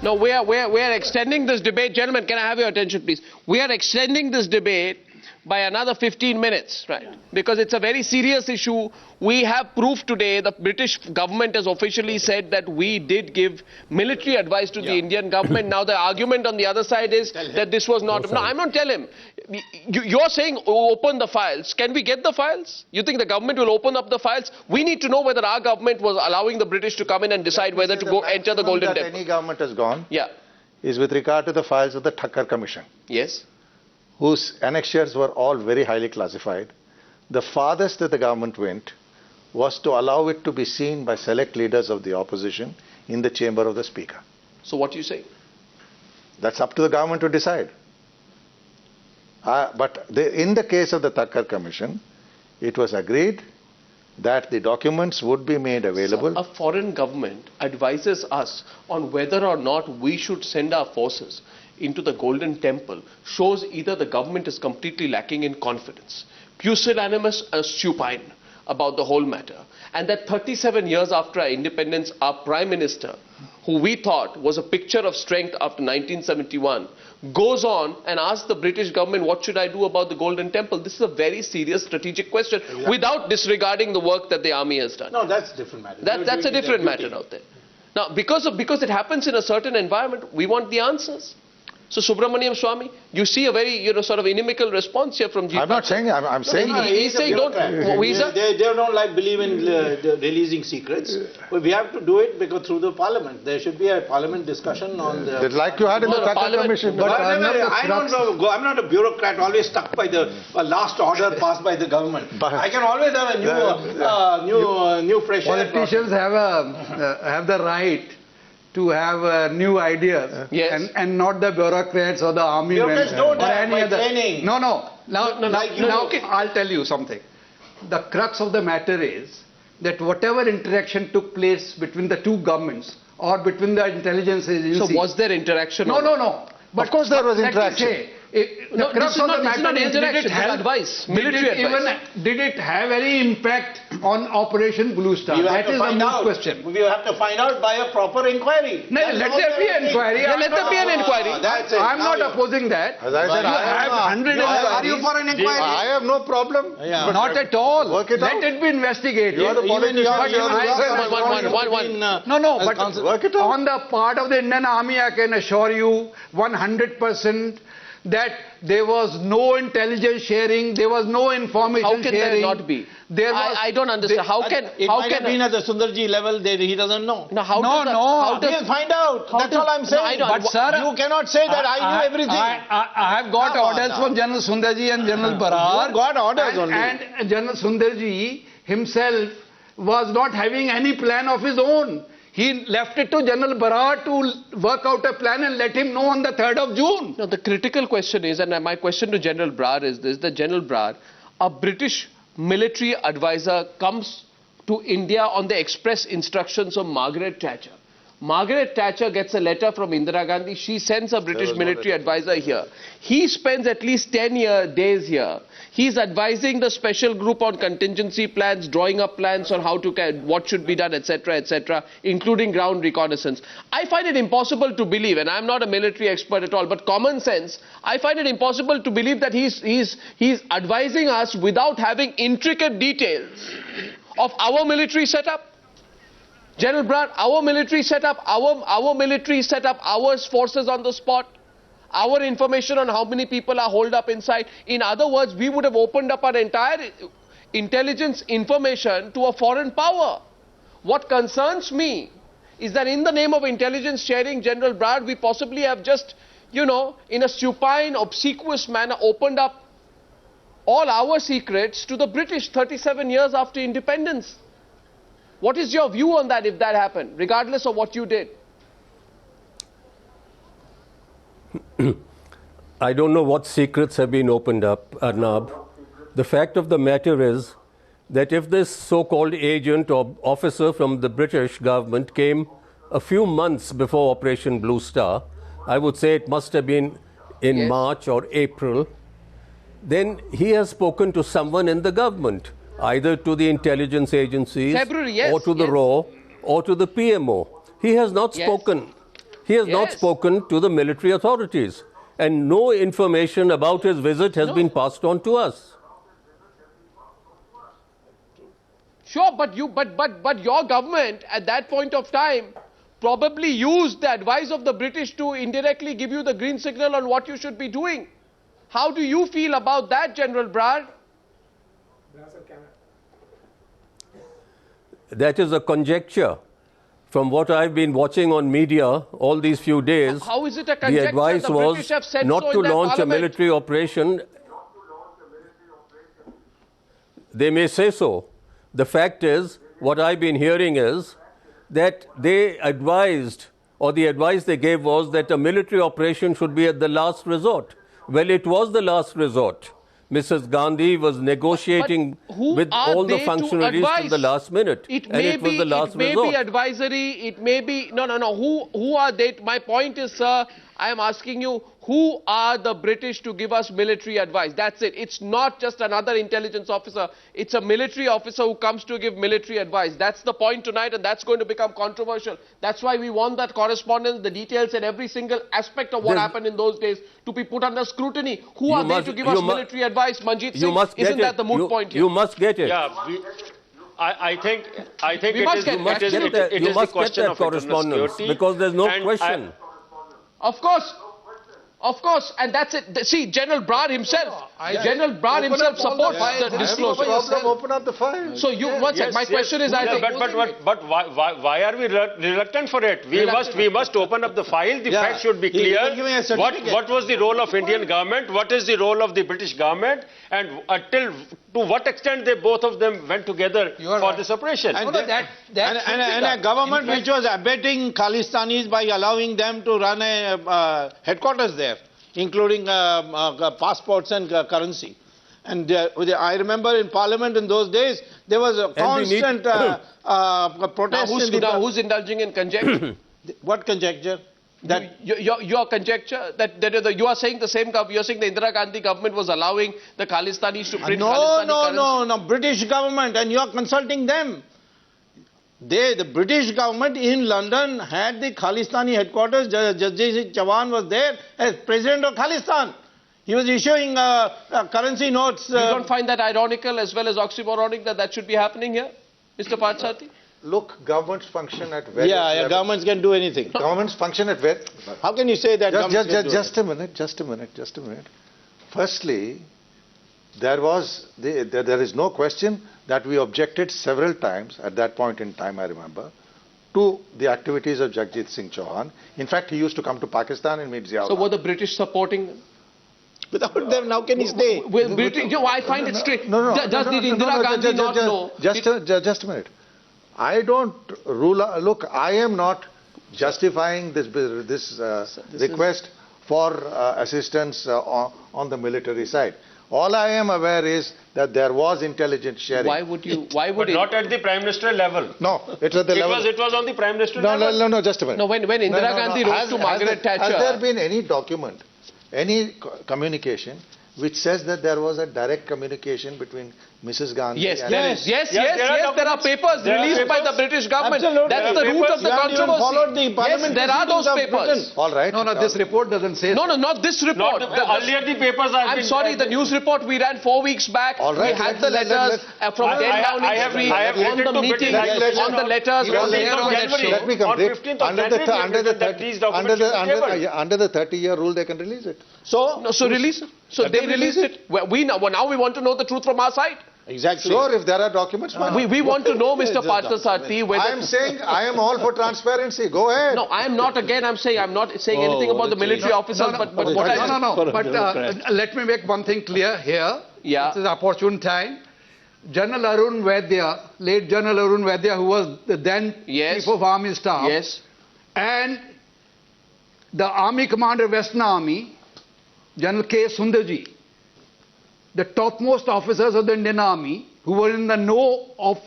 No, we are extending this debate. Gentlemen, can I have your attention, please? We are extending this debate by another 15 minutes, right? Because it's a very serious issue. We have proof today, the British government has officially said that we did give military advice to the Indian government. Now the argument on the other side is that this was not... No, I'm not telling him. You're saying open the files. Can we get the files? You think the government will open up the files? We need to know whether our government was allowing the British to come in and decide whether to go enter the Golden Temple. Any government has gone is with regard to the files of the Thakkar Commission. Yes. Whose annexures were all very highly classified. The farthest that the government went was to allow it to be seen by select leaders of the opposition in the chamber of the Speaker. So what do you say? That's up to the government to decide. But in the case of the Thakkar Commission, it was agreed that the documents would be made available. So a foreign government advises us on whether or not we should send our forces into the Golden Temple shows either the government is completely lacking in confidence, pusillanimous and supine about the whole matter, and that 37 years after our independence, our Prime Minister, who we thought was a picture of strength after 1971, goes on and asks the British government, what should I do about the Golden Temple? This is a very serious strategic question, without disregarding the work that the army has done. No, that's a different matter. That's a different matter out there. Now, because it happens in a certain environment, we want the answers. So Subramaniam Swamy, you see a very sort of inimical response here from G. I'm not saying, I'm saying... He's saying don't... They don't believe in releasing secrets. But we have to do it because through the parliament. There should be a parliament discussion on the... Like you had in the Thakkar Commission. But I don't know, I'm not a bureaucrat always stuck by the last order passed by the government. I can always have a new fresh air. Politicians have the right to have new ideas, and not the bureaucrats or the army men don't or have any other. Training. Now, I'll tell you something. The crux of the matter is that whatever interaction took place between the two governments or between the intelligence agencies. So was there interaction? No. But of course there was interaction. The crux of the matter is, did it have advice? Military advice. Did it have any impact on Operation Blue Star? That is the main question. We have to find out by a proper inquiry. No, let there be an inquiry. Let there be an inquiry. I'm not opposing that. As I said, are you for an inquiry? I have no problem. Not at all. Work it out. Let it be investigated. You are the politician. But work it out. On the part of the Indian Army, I can assure you 100% that there was no intelligence sharing, there was no information sharing. How can there not be? I don't understand. It might have been at the Sundarji level, he doesn't know. We'll find out. That's all I'm saying. But sir, you cannot say that I knew everything. I have got orders from General Sundarji and General Barar. You got orders only. And General Sundarji himself was not having any plan of his own. He left it to General Barar to work out a plan and let him know on the 3rd of June. No, the critical question is, and my question to General Barar is this, that General Barar, a British military advisor comes to India on the express instructions of Margaret Thatcher. Margaret Thatcher gets a letter from Indira Gandhi. She sends a British military advisor here. He spends at least 10 days here. He's advising the special group on contingency plans, drawing up plans on what should be done, etc., including ground reconnaissance. I find it impossible to believe, and I'm not a military expert at all, but common sense, I find it impossible to believe that he's advising us without having intricate details of our military setup. General Barar, our military setup, our forces on the spot, our information on how many people are holed up inside. In other words, we would have opened up our entire intelligence information to a foreign power. What concerns me is that in the name of intelligence sharing, General Barar, we possibly have just, in a supine, obsequious manner, opened up all our secrets to the British 37 years after independence. What is your view on that if that happened, regardless of what you did? I don't know what secrets have been opened up, Arnab. The fact of the matter is that if this so-called agent or officer from the British government came a few months before Operation Blue Star, I would say it must have been in March or April, then he has spoken to someone in the government, either to the intelligence agencies or to the RAW or to the PMO. He has not spoken. He has not Yes. spoken to the military authorities, and no information about his visit has been passed on to us. Sure, but your government at that point of time probably used the advice of the British to indirectly give you the green signal on what you should be doing. How do you feel about that, General Brar? That is a conjecture. From what I've been watching on media all these few days, How is it a conjecture? the advice The was British have said not so to in their launch a parliament. military operation. They may say so. The fact is, what I've been hearing is that they advised, or the advice they gave was that a military operation should be at the last resort. Well, it was the last resort. Mrs. Gandhi was negotiating But who with are all the they to functionaries till advise? the last minute. It and may it was be, the last it may resort. be advisory, it may be, no. Who are they? My point is, sir, I am asking you, who are the British to give us military advice? That's it. It's not just another intelligence officer. It's a military officer who comes to give military advice. That's the point tonight, and that's going to become controversial. That's why we want that correspondence, the details and every single aspect of what happened in those days to be put under scrutiny. Who are they to give us military advice? Manjeet Singh, isn't that the moot point here? You must get it. Yeah, I think We it must is get that. it You is the must get question that of internal correspondence security. because there's no And question. Of course, and that's it. See, General Brar himself, General Brar himself supports the disclosure. Open up the file. So you, one second, my question is, I think, but why are we reluctant for it? We must open up the file. The facts should be clear. What was the role of Indian government? What is the role of the British government? And to what extent they both of them went together for this operation? And a government which was abetting Khalistanis by allowing them to run a headquarters there, including passports and currency. And I remember in Parliament in those days, there was a constant protest. Now who's indulging in conjecture? What conjecture? That your conjecture that you are saying the same. You're saying the Indira Gandhi government was allowing the Khalistanis to print Khalistani currency. No, British government, and you are consulting them. The British government in London had the Khalistani headquarters. Jagdish Chavan was there as president of Khalistan. He was issuing currency notes. You don't find that ironical as well as oxymoronic that should be happening here, Mr. Parthasarathy? Look, governments function at various levels. Governments can do anything. Governments function at various... How can you say that? Just a minute. Firstly, there is no question that we objected several times at that point in time, I remember, to the activities of Jagjit Singh Chauhan. In fact, he used to come to Pakistan and meet Ziaullah. So were the British supporting them? Without them, how can he stay? I find it strange. Does the Indira Gandhi not know? Just a minute. I don't rule out. Look, I am not justifying this request for assistance on the military side. All I am aware is that there was intelligence sharing. Why would But not at the Prime Minister level. No, it's at the level. It was on the Prime Minister level. No, just a minute. No, when Indira Gandhi wrote to Margaret Thatcher. Has there been any document, any communication which says that there was a direct communication between Mrs. Gandhi Yes, and... yes, there are papers released by the British government. Absolutely. That's the root of the controversy. Yes, there are those papers. All right. No, this report doesn't say No, not this report. Earlier the papers have I'm been... sorry, the news report we ran 4 weeks back. All right, We had the letters from Den Downing Street on the meeting, on the letters. Let me complete. 15th of January, Under the 30-year rule, they can release it. So release it. So they released it. Now we want to know the truth from our side. Exactly. Sure, if there are documents. We want to know, Mr. Parthasarathy, whether... I am saying I am all for transparency. Go ahead. No, I am not. Again, I'm not saying anything about the military officers, but what I... But let me make one thing clear here. Yeah. This is opportune time. General Arun Vaidya, late General Arun Vaidya, who was the then Chief of Army Staff, and the Army Commander, Western Army, General K. Sundarji, the topmost officers of the Indian Army who were in the know of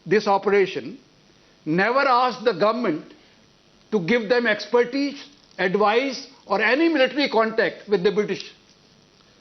this operation, never asked the government to give them expertise, advice, or any military contact with the British.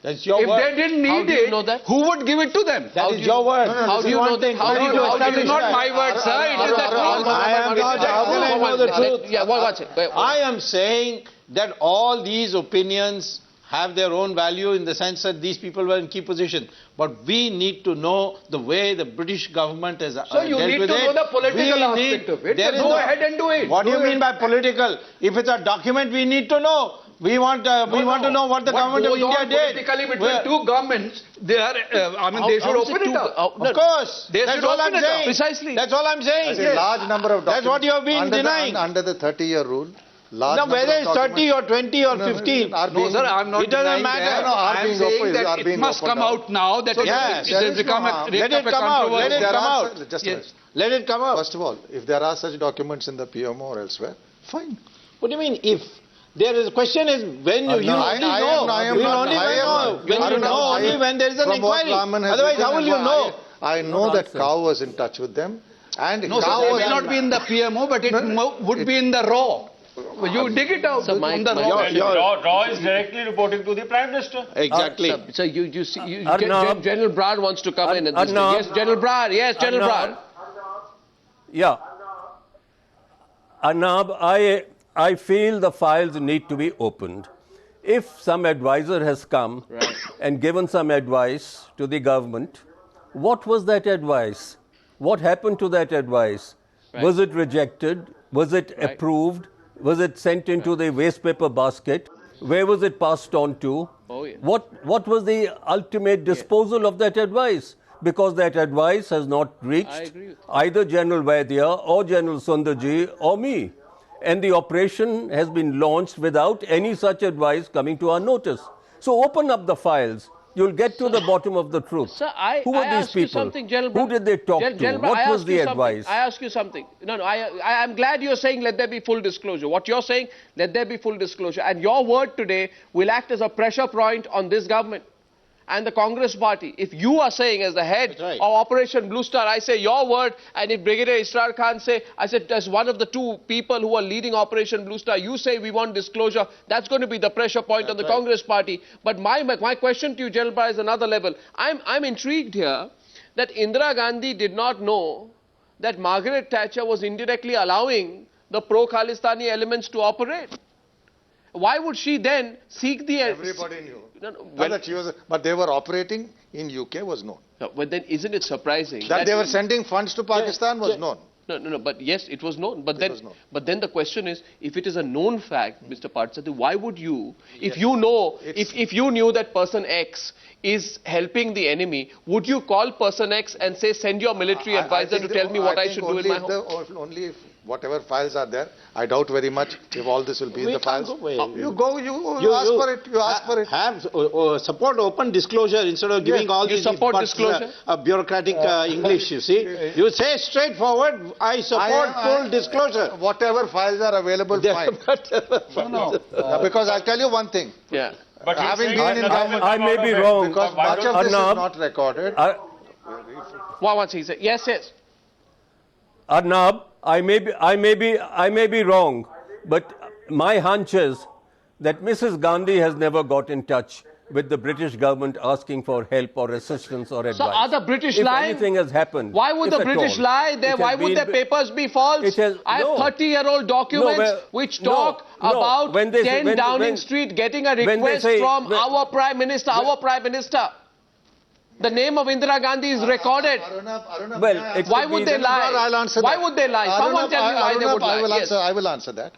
That's your If word. they didn't How need do you it, know that? who would give it to them? That is your word. How do you know that? How do you know? It is not my word, sir. It is the truth. I am not. How can I know the truth? Yeah, watch it. I am saying that all these opinions have their own value in the sense that these people were in key position. But we need to know the way the British government has So you dealt need with to know it. the political We need- aspect of it. there So is go no- ahead and do it. What do you Do mean it. by political? If it's a document, we need to know. We want to know what the government of goes India on did. politically between Where- two governments, they are, they should How is it open it too- up. Of course. They That's should all open I'm it up. saying. Precisely. That's all I'm saying. There's a large number of documents. That's what you have been under denying. Under the 30-year rule, large Now, number whether of it's 30 documents or 20 or No, 15. are No, being- sir, I'm not It doesn't denying matter. that. No, are I'm being saying opened- that are it being must come opened out now that Yes, it there has is become no a harm. Let it come out. Let it There come are out. such- just a minute. Let it come out. First of all, if there are such documents in the PMO or elsewhere, fine. What do you mean if? There is, question is when you No, only know. I am You not- only I am know. not- When you Arun, know I- only when there is an from what inquiry. Raman has Otherwise, written how will and you what know? I know Not that answer. Cow was in touch with them, and No, Cow sir, it was may not be in the PMO, but it would be in the raw. You dig it out So on the raw. Raw is directly reporting to the Prime Minister. Exactly. So you see, Arnab. General Brad wants to come in at this Arnab. stage. Yes, General Brad. Yes, General Brad. Yeah. Arnab, I feel the files need to be opened. If some advisor has come and given some advice to the government, what was that advice? What happened to that advice? Was it rejected? Was it approved? Was it sent into the waste paper basket? Where was it passed on to? Oh, yeah. What was the ultimate disposal of that advice? Because that advice has not I reached agree with either General Vaidya or General Sundarji or me. And the operation has been launched without any such advice coming to our notice. So open up the files. You'll get to the bottom of the truth. Sir, Who were I these ask you people? something, General Who Brad. did they talk to? General Brad, What I was ask the you something. advice? I ask you something. No, I'm glad you're saying let there be full disclosure. What you're saying, let there be full disclosure. And your word today will act as a pressure point on this government and the Congress party. If you are saying as the head That's right. of Operation Blue Star, I say your word, and if Brigadier Israr Khan say, I said as one of the two people who are leading Operation Blue Star, you say we want disclosure, that's going to be the pressure point on the Congress party. But my question to you, General Brad, is another level. I'm intrigued here that Indira Gandhi did not know that Margaret Thatcher was indirectly allowing the pro-Khalistani elements to operate. Why would she then seek the... everybody knew. No, no, Well, that she was, but they were operating in UK was known. no, but then isn't it surprising That they were sending funds to Pakistan was known. No, but yes, it was known. But was known. then the question is, if it is a known fact, Mr. Parthasarathi, why would you, if you know, if you knew that person X is helping the enemy, would you call person X and say, send your military advisor to tell me what I should do in my home? Only if whatever files are there, I doubt very much if all this will be in the files. You ask for it. You ask for it. Have support open disclosure instead of giving all You these support buts, disclosure? Bureaucratic English, you see. You say straightforward, I support full discllosure. Whatever files are available, fine. Because I'll tell you one thing. Yeah. But he's Having saying been in that government- I may be wrong. Because Why much don't- of this is Arnab, not recorded. One second. Yes. Arnab, I may be wrong, but my hunch is that Mrs. Gandhi has never got in touch with the British government asking for help or assistance or advice. So are the British if lying? anything has happened. Why would if the at British all, lie? it has Why would their been- papers be false? It has- I have no. 30-year-old documents No, which no, talk no. about When they say- 10 when- Downing when- Street getting a when they request say- from when- our Prime Minister. The name of Indira Gandhi is recorded. Well, it Why could would be they that- lie? I'll answer Why that. would they lie? Someone tell me why they would lie. Yes. I will answer that.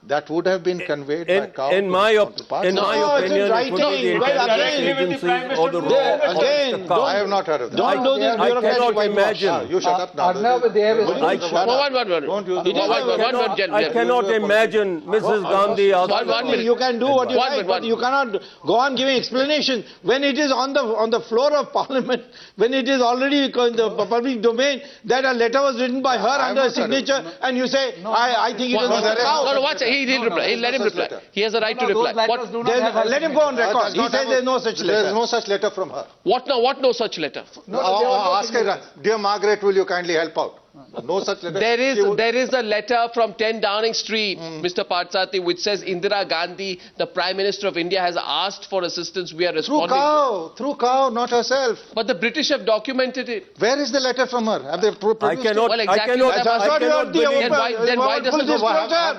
That would have been conveyed by In Cow. in my to opinion, Party. it would it's in be the writing. intelligence Well, again, agencies or the There, raw or again, Mr. Cow. I have not heard of that. Don't do this I bureaucratic cannot whitewash. imagine. You shut up now. Arnab, they have a Don't use the word. One. Don't use the It is word. I cannot imagine Mrs. Gandhi asking. One minute. You can do what you One like, minute, but one you cannot go on giving explanation when it is on the floor of Parliament, when it is already in the public domain that a letter was written by her I have under not heard signature, and you say, I think it is No, Mr. Cow. watch it. He didn't reply. Let him such reply. letter. He has a right to reply. Let him go on record. He says there is no such There letter. is no such letter from her. What no such letter? Ask her, dear Margaret, will you kindly help out? No such letter. There is a letter from 10 Downing Street, Mr. Parthasarathi, which says Indira Gandhi, the Prime Minister of India, has asked for assistance. We are responding. Through cow, not herself. But the British have documented it. Where is the letter from her? Have they produced I cannot, Well, exactly I what cannot, I'm I cannot believe. Then why doesn't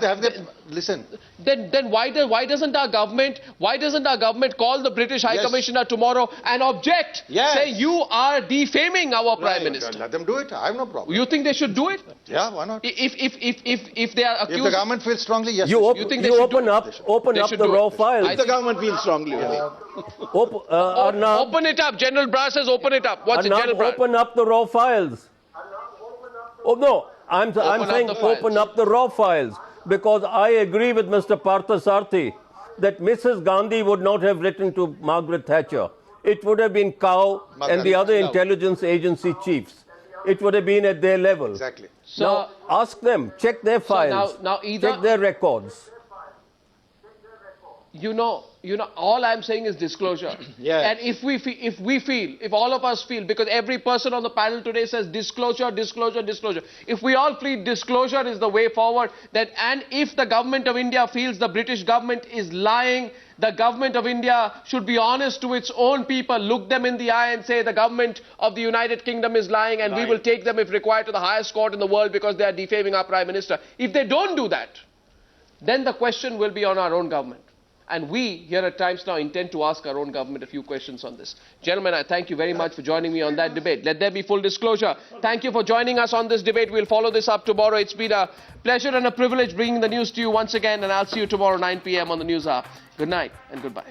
have they, listen. Then why doesn't our government call the British High Commissioner tomorrow and object, say you are defaming our Prime Minister? Let them do it. I have no problem. You think they should do it? Yeah, why not? If they are accused, If the government feels strongly, yes. You open up the raw files. The government feels strongly. Open it up. General Brar says open it up. What's it, General Brar? Open up the raw files. Oh no, I'm saying open up the raw files, because I agree with Mr. Parthasarathi that Mrs. Gandhi would not have written to Margaret Thatcher. It would have been Cow and the other intelligence agency chiefs. It would have been at their level. Exactly. So, now ask them, check their files, now either, check their records. You know, all I'm saying is disclosure. And if all of us feel, because every person on the panel today says disclosure, disclosure, disclosure. If we all feel disclosure is the way forward, and if the government of India feels the British government is lying, the government of India should be honest to its own people, look them in the eye and say the government of the United Kingdom is lying, and we will take them if required to the highest court in the world because they are defaming our Prime Minister. If they don't do that, then the question will be on our own government. And we here at Times Now intend to ask our own government a few questions on this. Gentlemen, I thank you very much for joining me on that debate. Let there be full disclosure. Thank you for joining us on this debate. We'll follow this up tomorrow. It's been a pleasure and a privilege bringing the news to you once again, and I'll see you tomorrow 9 p.m. on the News Hour. Good night and goodbye.